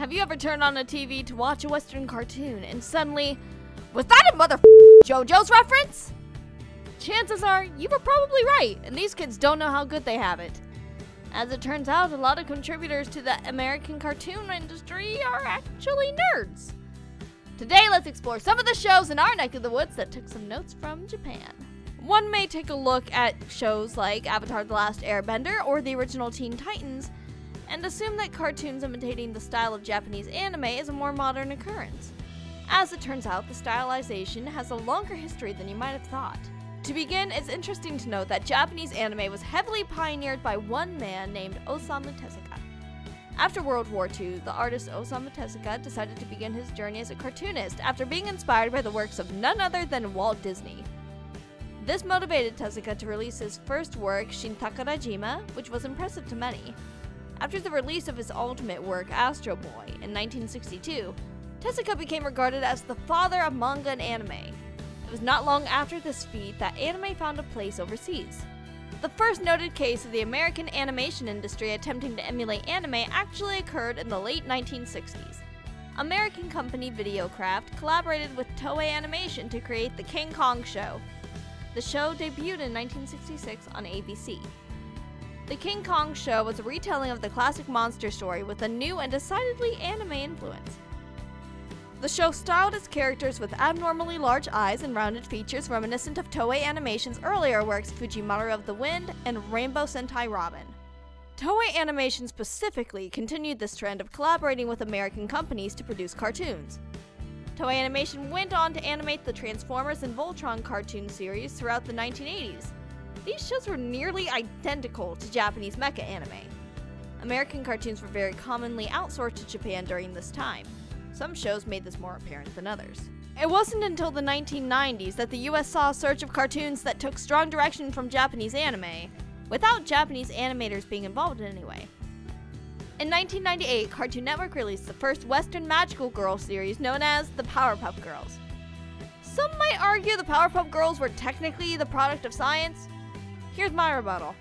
Have you ever turned on a TV to watch a Western cartoon and suddenly, was that a JoJo's reference? Chances are you were probably right, and these kids don't know how good they have it. As it turns out, a lot of contributors to the American cartoon industry are actually nerds. Today, let's explore some of the shows in our neck of the woods that took some notes from Japan. One may take a look at shows like Avatar: The Last Airbender or the original Teen Titans and assume that cartoons imitating the style of Japanese anime is a more modern occurrence. As it turns out, the stylization has a longer history than you might have thought. To begin, it's interesting to note that Japanese anime was heavily pioneered by one man named Osamu Tezuka. After World War II, the artist Osamu Tezuka decided to begin his journey as a cartoonist after being inspired by the works of none other than Walt Disney. This motivated Tezuka to release his first work, Shin Takarajima, which was impressive to many. After the release of his ultimate work, Astro Boy, in 1962, Tezuka became regarded as the father of manga and anime. It was not long after this feat that anime found a place overseas. The first noted case of the American animation industry attempting to emulate anime actually occurred in the late 1960s. American company Videocraft collaborated with Toei Animation to create the King Kong show. The show debuted in 1966 on ABC. The King Kong show was a retelling of the classic monster story with a new and decidedly anime influence. The show styled its characters with abnormally large eyes and rounded features reminiscent of Toei Animation's earlier works Fujimaru of the Wind and Rainbow Sentai Robyn. Toei Animation specifically continued this trend of collaborating with American companies to produce cartoons. Toei Animation went on to animate the Transformers and Voltron cartoon series throughout the 1980s. These shows were nearly identical to Japanese mecha anime. American cartoons were very commonly outsourced to Japan during this time. Some shows made this more apparent than others. It wasn't until the 1990s that the US saw a surge of cartoons that took strong direction from Japanese anime, without Japanese animators being involved in any way. In 1998, Cartoon Network released the first Western magical girl series known as the Powerpuff Girls. Some might argue the Powerpuff Girls were technically the product of science. Here's my rebuttal.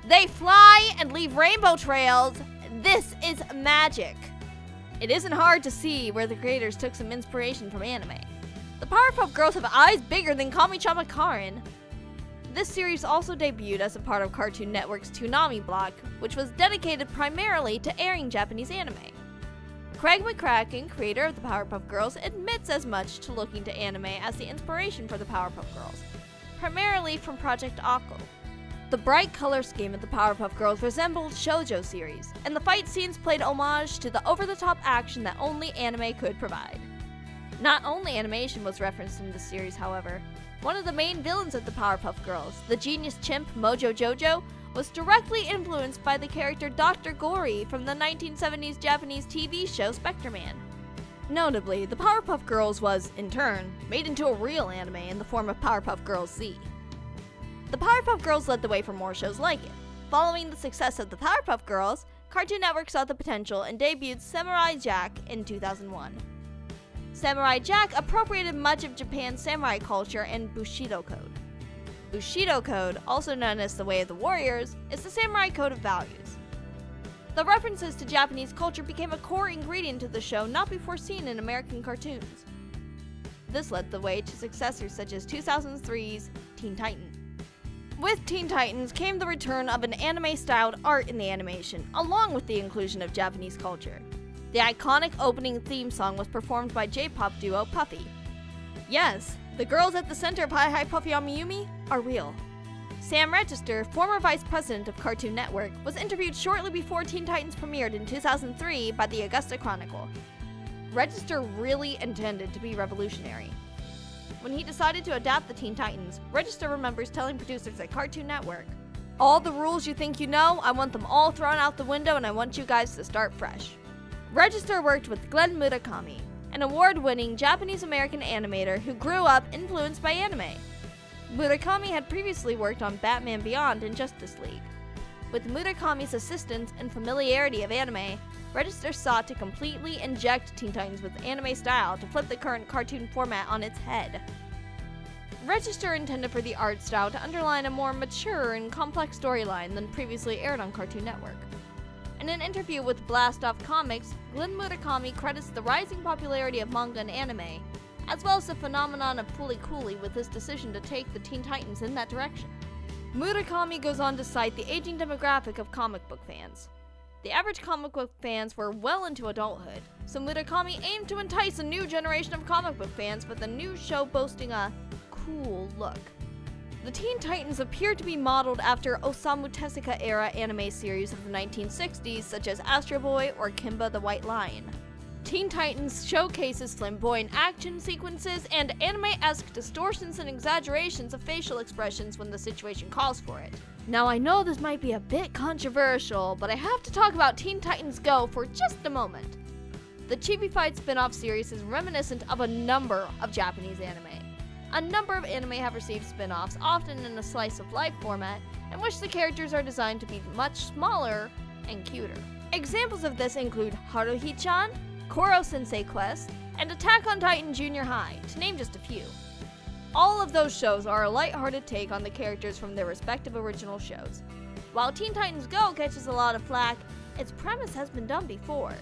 They fly and leave rainbow trails. This is magic. It isn't hard to see where the creators took some inspiration from anime. The Powerpuff Girls have eyes bigger than Kami-chama Karin. This series also debuted as a part of Cartoon Network's Toonami block, which was dedicated primarily to airing Japanese anime. Craig McCracken, creator of the Powerpuff Girls, admits as much to looking to anime as the inspiration for the Powerpuff Girls, primarily from Project Akko. The bright color scheme of the Powerpuff Girls resembled shoujo series, and the fight scenes played homage to the over-the-top action that only anime could provide. Not only animation was referenced in this series, however. One of the main villains of the Powerpuff Girls, the genius chimp Mojo Jojo, was directly influenced by the character Dr. Gory from the 1970s Japanese TV show Spectre-Man. Notably, the Powerpuff Girls was, in turn, made into a real anime in the form of Powerpuff Girls Z. The Powerpuff Girls led the way for more shows like it. Following the success of the Powerpuff Girls, Cartoon Network saw the potential and debuted Samurai Jack in 2001. Samurai Jack appropriated much of Japan's samurai culture and Bushido Code. Bushido Code, also known as the Way of the Warriors, is the samurai code of values. The references to Japanese culture became a core ingredient of the show not before seen in American cartoons. This led the way to successors such as 2003's Teen Titans. With Teen Titans came the return of an anime-styled art in the animation, along with the inclusion of Japanese culture. The iconic opening theme song was performed by J-pop duo Puffy. Yes, the girls at the center of Hi Hi Puffy Amiyumi are real. Sam Register, former vice president of Cartoon Network, was interviewed shortly before Teen Titans premiered in 2003 by the Augusta Chronicle. Register really intended to be revolutionary. When he decided to adapt the Teen Titans, Register remembers telling producers at Cartoon Network, "All the rules you think you know, I want them all thrown out the window and I want you guys to start fresh." Register worked with Glenn Murakami, an award-winning Japanese-American animator who grew up influenced by anime. Murakami had previously worked on Batman Beyond and Justice League. With Murakami's assistance and familiarity of anime, Register sought to completely inject Teen Titans with anime style to flip the current cartoon format on its head. Register intended for the art style to underline a more mature and complex storyline than previously aired on Cartoon Network. In an interview with Blast Off Comics, Glenn Murakami credits the rising popularity of manga and anime, as well as the phenomenon of fooly-cooly with his decision to take the Teen Titans in that direction. Murakami goes on to cite the aging demographic of comic book fans. The average comic book fans were well into adulthood, so Murakami aimed to entice a new generation of comic book fans with a new show boasting a cool look. The Teen Titans appear to be modeled after Osamu Tezuka-era anime series of the 1960s such as Astro Boy or Kimba the White Lion. Teen Titans showcases flamboyant action sequences and anime-esque distortions and exaggerations of facial expressions when the situation calls for it. Now I know this might be a bit controversial, but I have to talk about Teen Titans Go for just a moment. The Chibi-Fight spin-off series is reminiscent of a number of Japanese anime. A number of anime have received spin-offs, often in a slice-of-life format, in which the characters are designed to be much smaller and cuter. Examples of this include Haruhi-chan, Koro Sensei Quest, and Attack on Titan Junior High, to name just a few. All of those shows are a lighthearted take on the characters from their respective original shows. While Teen Titans Go catches a lot of flack, its premise has been done before.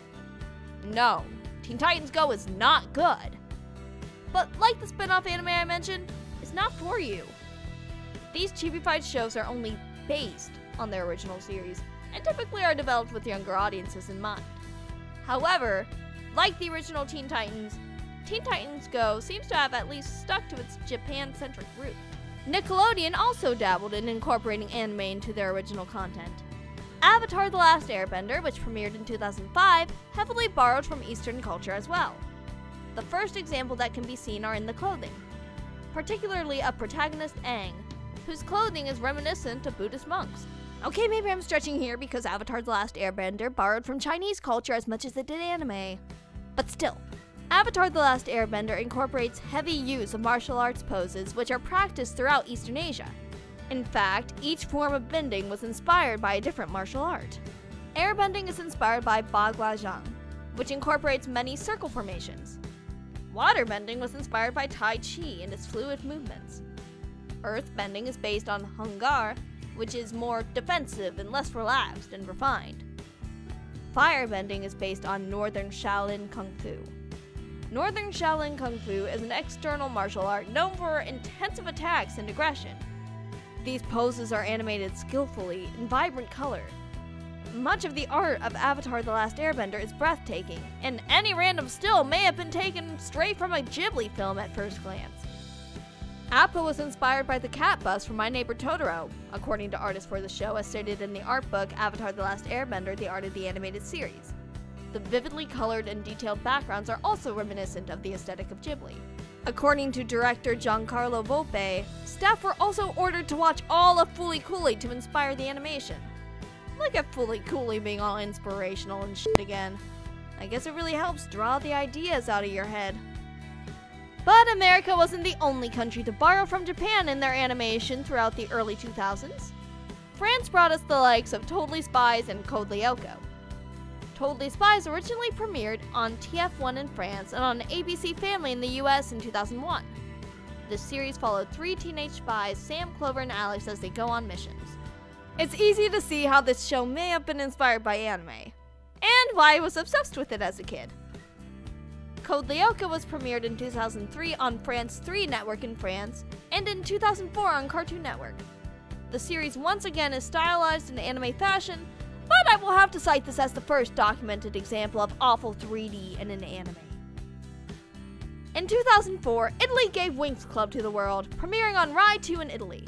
No, Teen Titans Go is not good. But like the spin-off anime I mentioned, it's not for you. These Chibi-Fight shows are only based on their original series, and typically are developed with younger audiences in mind. However, like the original Teen Titans Go seems to have at least stuck to its Japan-centric roots. Nickelodeon also dabbled in incorporating anime into their original content. Avatar: The Last Airbender, which premiered in 2005, heavily borrowed from Eastern culture as well. The first example that can be seen are in the clothing, particularly of protagonist Aang, whose clothing is reminiscent of Buddhist monks. Okay, maybe I'm stretching here because Avatar: The Last Airbender borrowed from Chinese culture as much as it did anime. But still, Avatar: The Last Airbender incorporates heavy use of martial arts poses which are practiced throughout Eastern Asia. In fact, each form of bending was inspired by a different martial art. Airbending is inspired by Baguazhang, which incorporates many circle formations. Waterbending was inspired by Tai Chi and its fluid movements. Earthbending is based on Hungar, which is more defensive and less relaxed and refined. Firebending is based on Northern Shaolin Kung Fu. Northern Shaolin Kung Fu is an external martial art known for intensive attacks and aggression. These poses are animated skillfully in vibrant color. Much of the art of Avatar: The Last Airbender is breathtaking, and any random still may have been taken straight from a Ghibli film at first glance. Appa was inspired by the cat bus from My Neighbor Totoro, according to artists for the show, as stated in the art book Avatar: The Last Airbender, The Art of the Animated Series. The vividly colored and detailed backgrounds are also reminiscent of the aesthetic of Ghibli. According to director Giancarlo Volpe, staff were also ordered to watch all of Fooly Cooly to inspire the animation. Look at Fooly Cooly being all inspirational and shit again. I guess it really helps draw the ideas out of your head. But America wasn't the only country to borrow from Japan in their animation throughout the early 2000s. France brought us the likes of Totally Spies and Code Lyoko. Totally Spies originally premiered on TF1 in France and on ABC Family in the US in 2001. This series followed three teenage spies, Sam, Clover, and Alex, as they go on missions. It's easy to see how this show may have been inspired by anime, and why I was obsessed with it as a kid. Code Lyoko was premiered in 2003 on France 3 network in France, and in 2004 on Cartoon Network. The series once again is stylized in anime fashion, but I will have to cite this as the first documented example of awful 3D in an anime. In 2004, Italy gave Winx Club to the world, premiering on Rai 2 in Italy.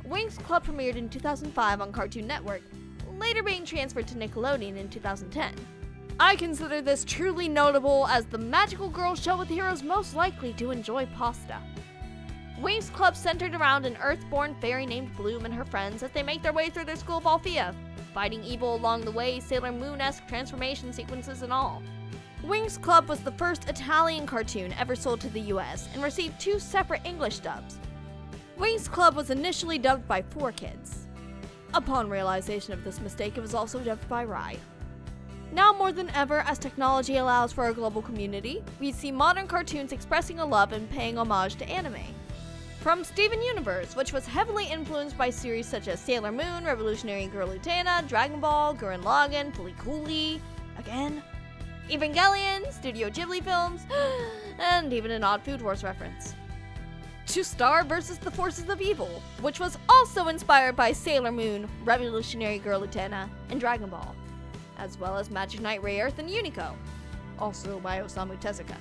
Winx Club premiered in 2005 on Cartoon Network, later being transferred to Nickelodeon in 2010. I consider this truly notable as the magical girl show with heroes most likely to enjoy pasta. Winx Club centered around an Earth-born fairy named Bloom and her friends as they make their way through their school of Althea, fighting evil along the way, Sailor Moon-esque transformation sequences and all. Winx Club was the first Italian cartoon ever sold to the US and received 2 separate English dubs. Winx Club was initially dubbed by 4Kids. Upon realization of this mistake, it was also dubbed by Rai. Now more than ever, as technology allows for a global community, we see modern cartoons expressing a love and paying homage to anime. From Steven Universe, which was heavily influenced by series such as Sailor Moon, Revolutionary Girl Utena, Dragon Ball, Gurren Lagann, Fooly Cooly, again, Evangelion, Studio Ghibli films, and even an odd Food Wars reference. To Star vs. the Forces of Evil, which was also inspired by Sailor Moon, Revolutionary Girl Utena, and Dragon Ball, as well as Magic Knight Rayearth and Unico, also by Osamu Tezuka.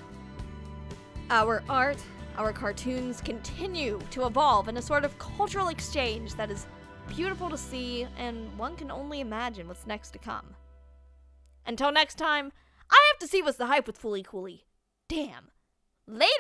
Our art, our cartoons continue to evolve in a sort of cultural exchange that is beautiful to see, and one can only imagine what's next to come. Until next time, I have to see what's the hype with Fooly Cooly. Damn. Later!